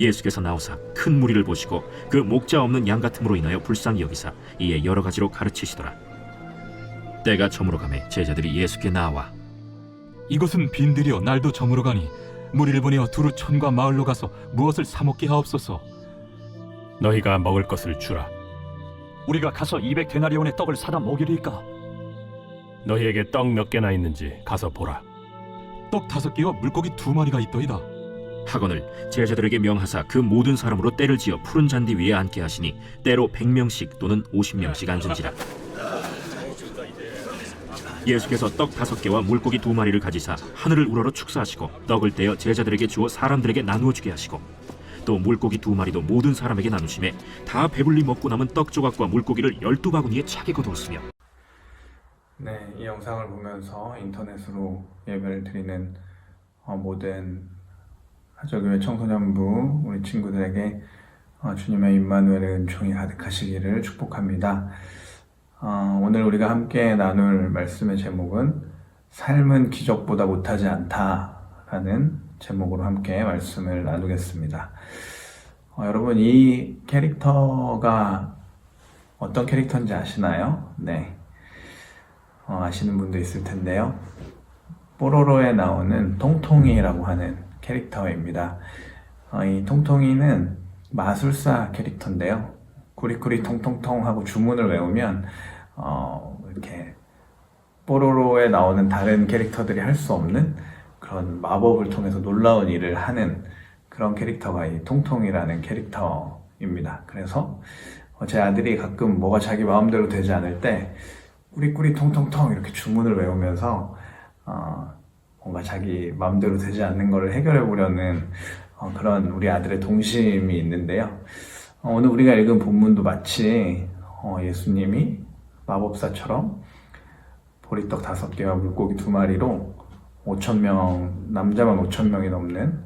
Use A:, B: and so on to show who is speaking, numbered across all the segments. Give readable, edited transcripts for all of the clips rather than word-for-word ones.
A: 예수께서 나오사 큰 무리를 보시고 그 목자 없는 양 같음으로 인하여 불쌍히 여기사 이에 여러 가지로 가르치시더라. 때가 저물어가매 제자들이 예수께 나와
B: 이것은 빈들이여 날도 저물어 가니 무리를 보내어 두루 촌과 마을로 가서 무엇을 사 먹게 하옵소서.
C: 너희가 먹을 것을 주라.
B: 우리가 가서 200데나리온의 떡을 사다 먹이리까?
C: 너희에게 떡 몇 개나 있는지 가서 보라.
B: 떡 5개와 물고기 2마리가 있더이다.
A: 하거늘 제자들에게 명하사 그 모든 사람으로 때를 지어 푸른 잔디 위에 앉게 하시니 때로 100명씩 또는 50명씩 앉은지라. 예수께서 떡 5개와 물고기 2마리를 가지사 하늘을 우러러 축사하시고 떡을 떼어 제자들에게 주어 사람들에게 나누어 주게 하시고 또 물고기 2마리도 모든 사람에게 나누심에 다 배불리 먹고 남은 떡 조각과 물고기를 12바구니에 차게 거두었으며.
D: 네, 이 영상을 보면서 인터넷으로 예배를 드리는 모든 하저교회 청소년부 우리 친구들에게 주님의 임마누엘의 은총이 가득하시기를 축복합니다. 오늘 우리가 함께 나눌 말씀의 제목은 삶은 기적보다 못하지 않다라는 제목으로 함께 말씀을 나누겠습니다. 여러분, 이 캐릭터가 어떤 캐릭터인지 아시나요? 네, 아시는 분도 있을 텐데요. 뽀로로에 나오는 통통이라고 하는 캐릭터입니다. 이 통통이는 마술사 캐릭터인데요. 구리구리 통통통 하고 주문을 외우면 이렇게 뽀로로에 나오는 다른 캐릭터들이 할 수 없는 그런 마법을 통해서 놀라운 일을 하는 그런 캐릭터가 이 통통이라는 캐릭터입니다. 그래서 제 아들이 가끔 뭐가 자기 마음대로 되지 않을 때 꾸리꾸리 통통통 이렇게 주문을 외우면서 뭔가 자기 마음대로 되지 않는 것을 해결해 보려는 그런 우리 아들의 동심이 있는데요. 오늘 우리가 읽은 본문도 마치 예수님이 마법사처럼 보리떡 5개와 물고기 2마리로 5,000명, 남자만 5,000명이 넘는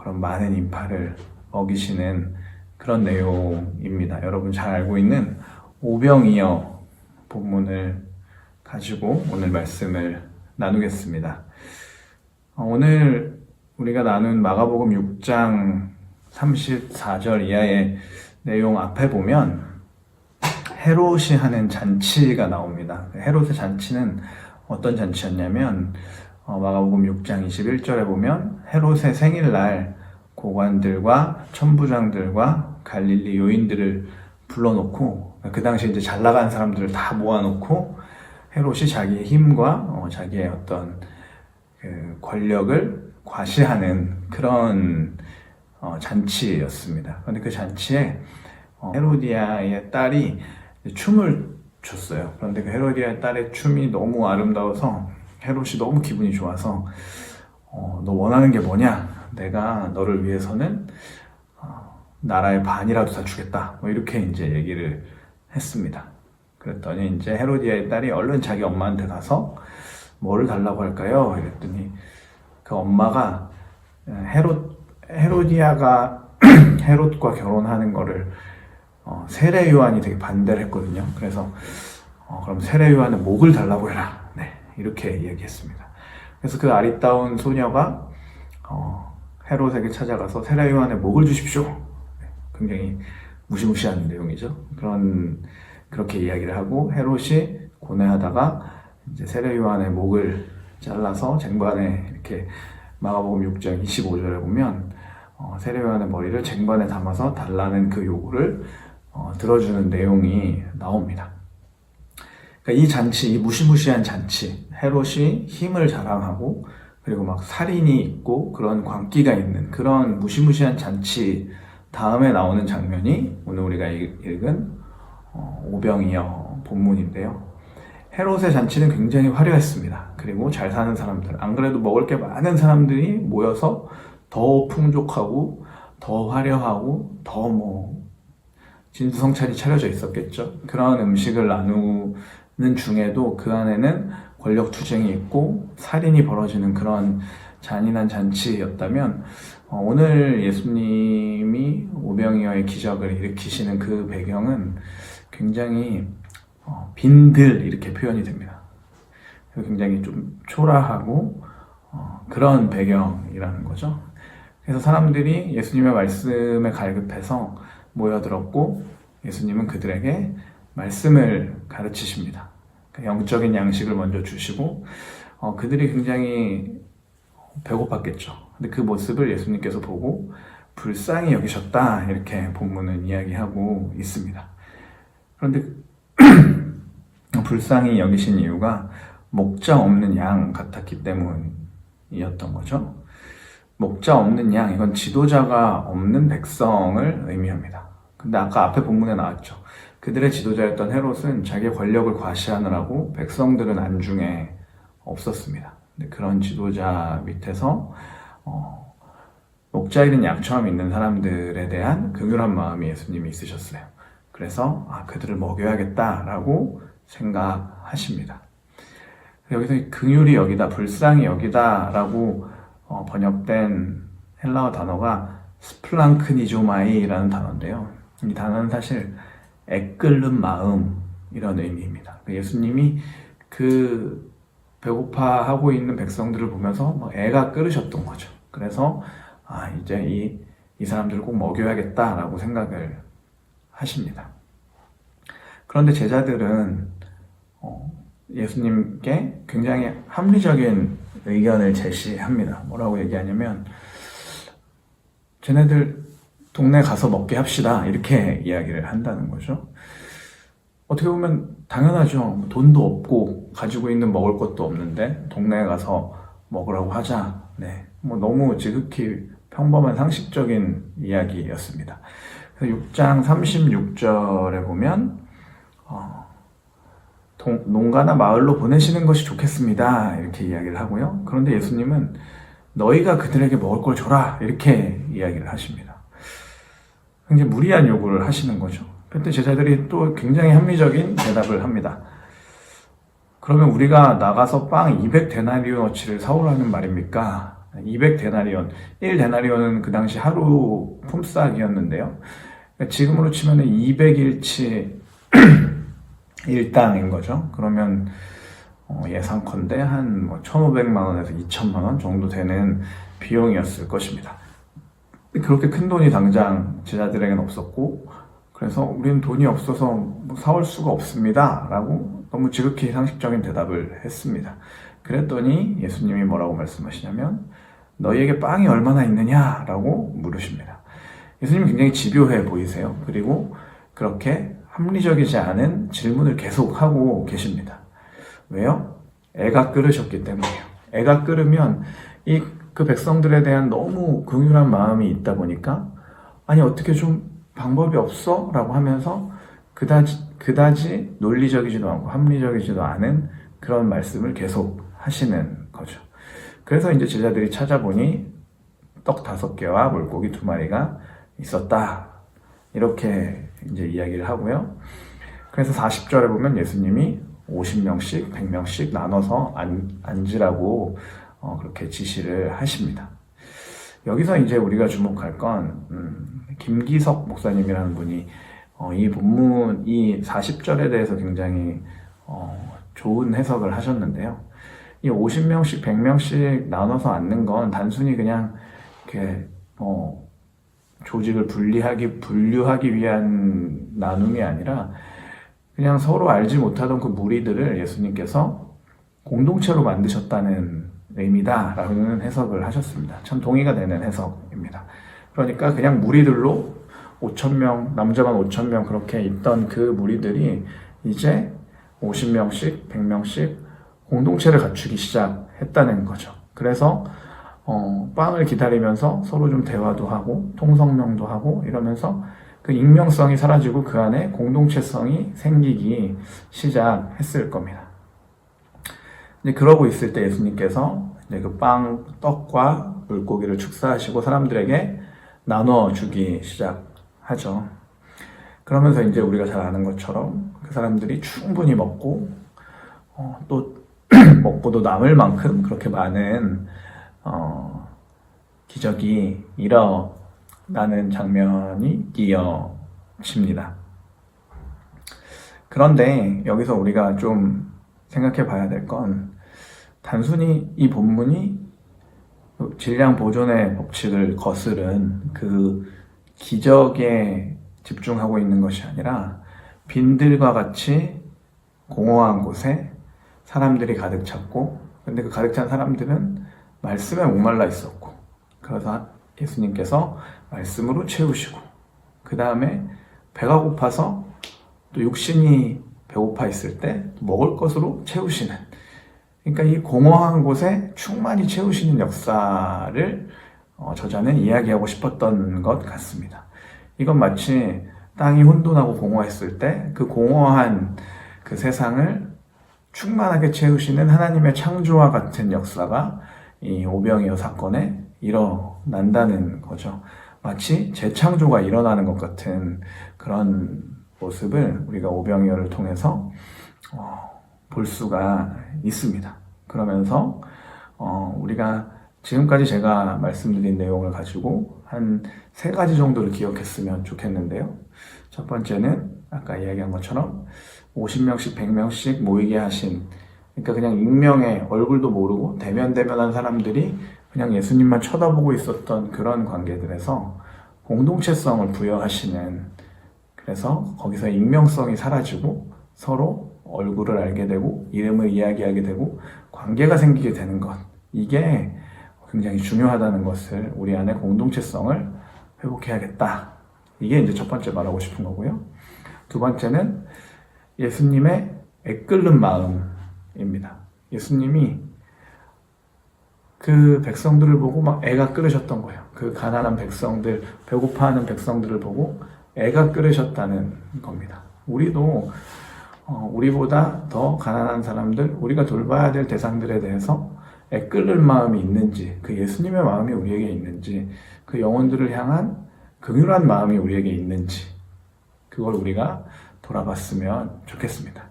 D: 그런 많은 인파를 먹이시는 그런 내용입니다. 여러분 잘 알고 있는 오병이어 본문을 가지고 오늘 말씀을 나누겠습니다. 오늘 우리가 나눈 마가복음 6장 34절 이하의 내용 앞에 보면 헤롯이 하는 잔치가 나옵니다. 헤롯의 잔치는 어떤 잔치였냐면 마가복음 6장 21절에 보면 헤롯의 생일날 고관들과 천부장들과 갈릴리 요인들을 불러놓고 그 당시 이제 잘 나간 사람들을 다 모아놓고 헤롯이 자기의 힘과 자기의 어떤 그 권력을 과시하는 그런 잔치였습니다. 그런데 그 잔치에 헤로디아의 딸이 춤을 췄어요. 그런데 그 헤로디아의 딸의 춤이 너무 아름다워서 헤롯이 너무 기분이 좋아서 너 원하는 게 뭐냐? 내가 너를 위해서는 나라의 반이라도 다 주겠다. 뭐 이렇게 이제 얘기를 했습니다. 그랬더니 이제 헤로디아의 딸이 얼른 자기 엄마한테 가서 뭐를 달라고 할까요? 이랬더니 그 엄마가 헤로디아가 헤롯과 결혼하는 거를 세례 요한이 되게 반대를 했거든요. 그래서 그럼 세례 요한은 목을 달라고 해라. 네, 이렇게 이야기했습니다. 그래서 그 아리따운 소녀가 헤롯에게 찾아가서 세례 요한의 목을 주십시오. 네, 굉장히 무시무시한 내용이죠. 그렇게 이야기를 하고 헤롯이 고뇌하다가 이제 세례 요한의 목을 잘라서 쟁반에 이렇게 마가복음 6장 25절에 보면 세례 요한의 머리를 쟁반에 담아서 달라는 그 요구를 들어주는 내용이 나옵니다. 그러니까 이 잔치, 이 무시무시한 잔치, 헤롯이 힘을 자랑하고 그리고 막 살인이 있고 그런 광기가 있는 그런 무시무시한 잔치 다음에 나오는 장면이 오늘 우리가 읽은 오병이어 본문인데요. 헤롯의 잔치는 굉장히 화려했습니다. 그리고 잘 사는 사람들, 안 그래도 먹을 게 많은 사람들이 모여서 더 풍족하고 더 화려하고 더 진수성찬이 차려져 있었겠죠. 그런 음식을 나누는 중에도 그 안에는 권력 투쟁이 있고 살인이 벌어지는 그런 잔인한 잔치였다면 오늘 예수님이 오병이어의 기적을 일으키시는 그 배경은 굉장히 빈들 이렇게 표현이 됩니다. 굉장히 좀 초라하고 그런 배경이라는 거죠. 그래서 사람들이 예수님의 말씀에 갈급해서 모여들었고 예수님은 그들에게 말씀을 가르치십니다. 그러니까 영적인 양식을 먼저 주시고 그들이 굉장히 배고팠겠죠. 근데 그 모습을 예수님께서 보고 불쌍히 여기셨다 이렇게 본문은 이야기하고 있습니다. 그런데 불쌍히 여기신 이유가 목자 없는 양 같았기 때문이었던 거죠. 목자 없는 양, 이건 지도자가 없는 백성을 의미합니다. 근데 아까 앞에 본문에 나왔죠. 그들의 지도자였던 헤롯은 자기의 권력을 과시하느라고 백성들은 안중에 없었습니다. 근데 그런 지도자 밑에서 목자 잃은 양처럼 있는 사람들에 대한 긍휼한 마음이 예수님이 있으셨어요. 그래서 그들을 먹여야겠다라고 생각하십니다. 여기서 긍휼히 여기다, 불쌍히 여기다라고 번역된 헬라어 단어가 스플랑크니조마이라는 단어인데요. 이 단어는 사실 애끓는 마음 이런 의미입니다. 예수님이 그 배고파하고 있는 백성들을 보면서 애가 끓으셨던 거죠. 그래서 이제 이 사람들을 꼭 먹여야겠다라고 생각을 하십니다. 그런데 제자들은 예수님께 굉장히 합리적인 의견을 제시합니다. 뭐라고 얘기하냐면 쟤네들 동네 가서 먹게 합시다 이렇게 이야기를 한다는 거죠. 어떻게 보면 당연하죠. 돈도 없고 가지고 있는 먹을 것도 없는데 동네에 가서 먹으라고 하자. 네, 너무 지극히 평범한 상식적인 이야기였습니다. 그래서 6장 36절에 보면 농가나 마을로 보내시는 것이 좋겠습니다 이렇게 이야기를 하고요. 그런데 예수님은 너희가 그들에게 먹을 걸 줘라 이렇게 이야기를 하십니다. 굉장히 무리한 요구를 하시는 거죠. 그때 제자들이 또 굉장히 합리적인 대답을 합니다. 그러면 우리가 나가서 빵 200데나리온어치를 사오라는 말입니까? 200데나리온, 1데나리온은 그 당시 하루 품삯이었는데요. 지금으로 치면 200일치 일당인 거죠. 그러면 예상컨대 한 1,500만 원에서 2,000만 원 정도 되는 비용이었을 것입니다. 그렇게 큰 돈이 당장 제자들에게는 없었고 그래서 우리는 돈이 없어서 사올 수가 없습니다 라고 너무 지극히 상식적인 대답을 했습니다. 그랬더니 예수님이 뭐라고 말씀하시냐면 너희에게 빵이 얼마나 있느냐 라고 물으십니다. 예수님이 굉장히 집요해 보이세요. 그리고 그렇게 합리적이지 않은 질문을 계속하고 계십니다. 왜요? 애가 끓으셨기 때문이에요. 애가 끓으면 그 백성들에 대한 너무 긍휼한 마음이 있다 보니까 아니 어떻게 좀 방법이 없어? 라고 하면서 그다지 논리적이지도 않고 합리적이지도 않은 그런 말씀을 계속 하시는 거죠. 그래서 이제 제자들이 찾아보니 떡 5개와 물고기 2마리가 있었다. 이렇게 이제 이야기를 하고요. 그래서 40절에 보면 예수님이 50명씩, 100명씩 나눠서 앉으라고 그렇게 지시를 하십니다. 여기서 이제 우리가 주목할 건 김기석 목사님이라는 분이 이 본문 이 40절에 대해서 굉장히 좋은 해석을 하셨는데요. 이 50명씩, 100명씩 나눠서 앉는 건 단순히 그냥 이렇게 조직을 분류하기 위한 나눔이 아니라 그냥 서로 알지 못하던 그 무리들을 예수님께서 공동체로 만드셨다는 의미다라는 해석을 하셨습니다. 참 동의가 되는 해석입니다. 그러니까 그냥 무리들로 5,000명, 남자만 5,000명 그렇게 있던 그 무리들이 이제 50명씩, 100명씩 공동체를 갖추기 시작했다는 거죠. 그래서 빵을 기다리면서 서로 좀 대화도 하고 통성명도 하고 이러면서 그 익명성이 사라지고 그 안에 공동체성이 생기기 시작했을 겁니다. 이제 그러고 있을 때 예수님께서 이제 그 떡과 물고기를 축사하시고 사람들에게 나눠주기 시작하죠. 그러면서 이제 우리가 잘 아는 것처럼 그 사람들이 충분히 먹고 또 먹고도 남을 만큼 그렇게 많은 기적이 일어나는 장면이 이어집니다. 그런데 여기서 우리가 좀 생각해 봐야 될 건 단순히 이 본문이 질량 보존의 법칙을 거스른 그 기적에 집중하고 있는 것이 아니라 빈들과 같이 공허한 곳에 사람들이 가득 찼고, 근데 그 가득 찬 사람들은 말씀에 목말라 있었고, 그래서 예수님께서 말씀으로 채우시고, 그 다음에 배가 고파서 또 육신이 배고파 있을 때 먹을 것으로 채우시는, 그러니까 이 공허한 곳에 충만히 채우시는 역사를 저자는 이야기하고 싶었던 것 같습니다. 이건 마치 땅이 혼돈하고 공허했을 때 그 공허한 그 세상을 충만하게 채우시는 하나님의 창조와 같은 역사가 이 오병이어 사건에 일어난다는 거죠. 마치 재창조가 일어나는 것 같은 그런 모습을 우리가 오병이어를 통해서 볼 수가 있습니다. 그러면서 우리가 지금까지 제가 말씀드린 내용을 가지고 한 3가지 정도를 기억했으면 좋겠는데요. 첫 번째는 아까 이야기한 것처럼 50명씩 100명씩 모이게 하신, 그러니까 그냥 익명의 얼굴도 모르고 대면대면한 사람들이 그냥 예수님만 쳐다보고 있었던 그런 관계들에서 공동체성을 부여하시는, 그래서 거기서 익명성이 사라지고 서로 얼굴을 알게 되고 이름을 이야기하게 되고 관계가 생기게 되는 것, 이게 굉장히 중요하다는 것을, 우리 안에 공동체성을 회복해야겠다, 이게 이제 첫 번째 말하고 싶은 거고요. 두 번째는 예수님의 애끓는 마음입니다. 예수님이 그 백성들을 보고 막 애가 끓으셨던 거예요. 그 가난한 백성들, 배고파하는 백성들을 보고 애가 끓으셨다는 겁니다. 우리도 우리보다 더 가난한 사람들, 우리가 돌봐야 될 대상들에 대해서 애끓는 마음이 있는지, 그 예수님의 마음이 우리에게 있는지, 그 영혼들을 향한 긍휼한 마음이 우리에게 있는지, 그걸 우리가 돌아봤으면 좋겠습니다.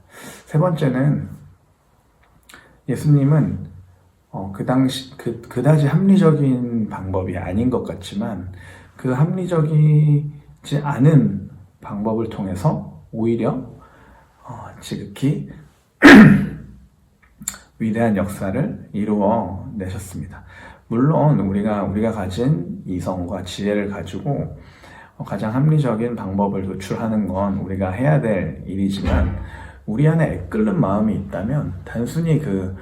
D: 세 번째는 예수님은 그 당시 그다지 합리적인 방법이 아닌 것 같지만 그 합리적이지 않은 방법을 통해서 오히려 지극히 위대한 역사를 이루어 내셨습니다. 물론 우리가 가진 이성과 지혜를 가지고 가장 합리적인 방법을 도출하는 건 우리가 해야 될 일이지만, 우리 안에 애끓는 마음이 있다면 단순히 그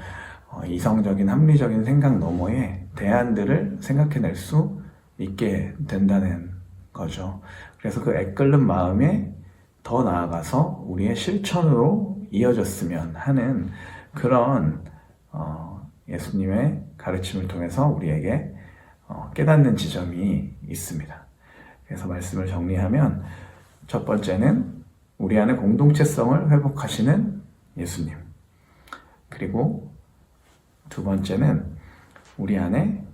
D: 이성적인 합리적인 생각 너머에 대안들을 생각해낼 수 있게 된다는 거죠. 그래서 그 애끓는 마음에 더 나아가서 우리의 실천으로 이어졌으면 하는 그런 예수님의 가르침을 통해서 우리에게 깨닫는 지점이 있습니다. 그래서 말씀을 정리하면, 첫 번째는 우리 안에 공동체성을 회복하시는 예수님, 그리고 두 번째는 우리 안에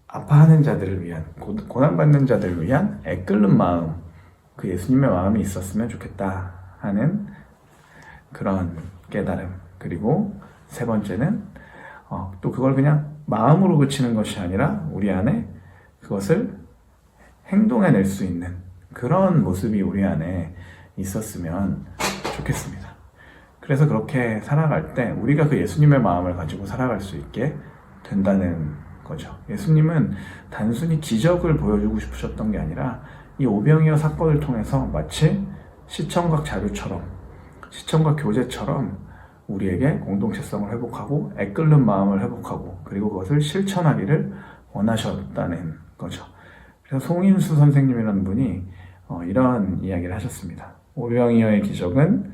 D: 아파하는 자들을 위한, 고난받는 자들을 위한 애끓는 마음, 그 예수님의 마음이 있었으면 좋겠다 하는 그런 깨달음, 그리고 세 번째는 또 그걸 그냥 마음으로 그치는 것이 아니라 우리 안에 그것을 행동해낼 수 있는 그런 모습이 우리 안에 있었으면 좋겠습니다. 그래서 그렇게 살아갈 때 우리가 그 예수님의 마음을 가지고 살아갈 수 있게 된다는 거죠. 예수님은 단순히 기적을 보여주고 싶으셨던 게 아니라 이 오병이어 사건을 통해서 마치 시청각 자료처럼, 시청각 교재처럼 우리에게 공동체성을 회복하고 애끓는 마음을 회복하고 그리고 그것을 실천하기를 원하셨다는 거죠. 그래서 송인수 선생님이라는 분이 이런 이야기를 하셨습니다. 오병이어의 기적은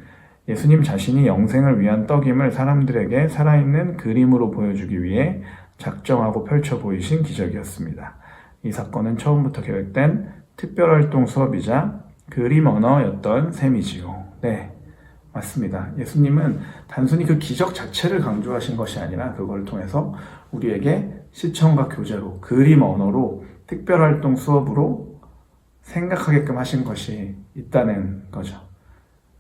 D: 예수님 자신이 영생을 위한 떡임을 사람들에게 살아있는 그림으로 보여주기 위해 작정하고 펼쳐 보이신 기적이었습니다. 이 사건은 처음부터 계획된 특별활동 수업이자 그림 언어였던 셈이지요. 네, 맞습니다. 예수님은 단순히 그 기적 자체를 강조하신 것이 아니라 그걸 통해서 우리에게 시청각 교재로, 그림 언어로, 특별활동 수업으로 생각하게끔 하신 것이 있다는 거죠.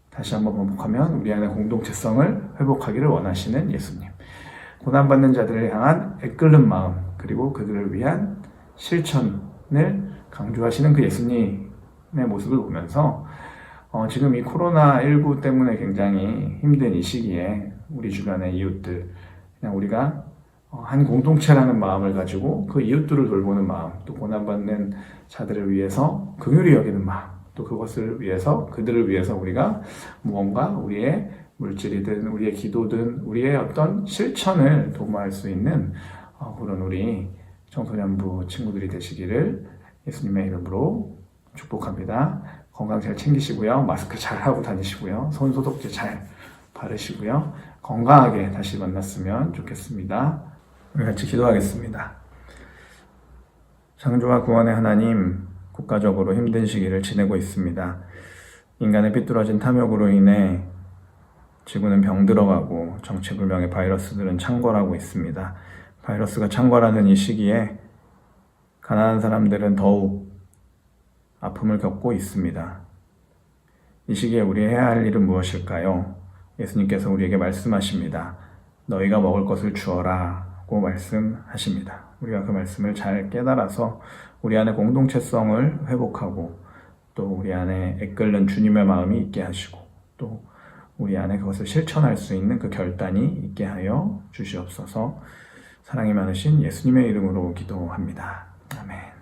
D: 다시 한번 반복하면 우리 안의 공동체성을 회복하기를 원하시는 예수님, 고난받는 자들을 향한 애끓는 마음, 그리고 그들을 위한 실천을 강조하시는 그 예수님의 모습을 보면서 지금 이 코로나19 때문에 굉장히 힘든 이 시기에 우리 주변의 이웃들, 그냥 우리가 한 공동체라는 마음을 가지고 그 이웃들을 돌보는 마음, 또 고난받는 자들을 위해서 긍휼히 여기는 마음, 또 그것을 위해서 그들을 위해서 우리가 무언가 우리의 물질이든 우리의 기도든 우리의 어떤 실천을 도모할 수 있는 그런 우리 청소년부 친구들이 되시기를 예수님의 이름으로 축복합니다. 건강 잘 챙기시고요. 마스크 잘 하고 다니시고요. 손 소독제 잘 바르시고요. 건강하게 다시 만났으면 좋겠습니다. 우리 같이 기도하겠습니다. 창조와 구원의 하나님, 국가적으로 힘든 시기를 지내고 있습니다. 인간의 삐뚤어진 탐욕으로 인해 지구는 병들어가고 정체불명의 바이러스들은 창궐하고 있습니다. 바이러스가 창궐하는 이 시기에 가난한 사람들은 더욱 아픔을 겪고 있습니다. 이 시기에 우리 해야 할 일은 무엇일까요? 예수님께서 우리에게 말씀하십니다. 너희가 먹을 것을 주어라 고 말씀하십니다. 우리가 그 말씀을 잘 깨달아서 우리 안에 공동체성을 회복하고 또 우리 안에 애끓는 주님의 마음이 있게 하시고 또 우리 안에 그것을 실천할 수 있는 그 결단이 있게 하여 주시옵소서. 사랑이 많으신 예수님의 이름으로 기도합니다. 아멘.